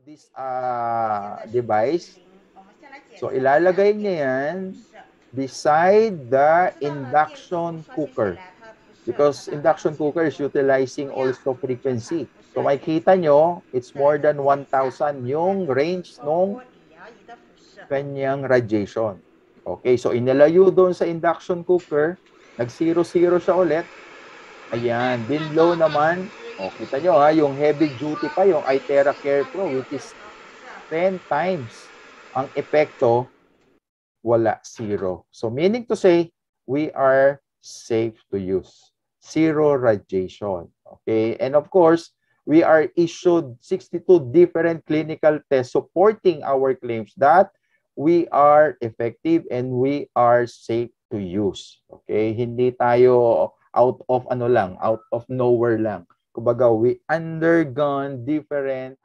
this device. So, ilalagay niya yan beside the induction cooker. Because induction cooker is utilizing also frequency. So, makikita nyo, it's more than 1,000 yung range nung kanyang radiation. Okay, so inalayo doon sa induction cooker, nag-0-0 siya ulit. Ayan, din low naman. O, kita nyo ha, yung heavy duty pa, yung iTera Care Pro, which is 10 times ang epekto, wala, 0. So, meaning to say, we are safe to use. 0 radiation. Okay, and of course, we are issued 62 different clinical tests supporting our claims that we are effective and we are safe to use. Okay, hindi tayo out of ano lang, out of nowhere lang. Kumbaga, we undergone different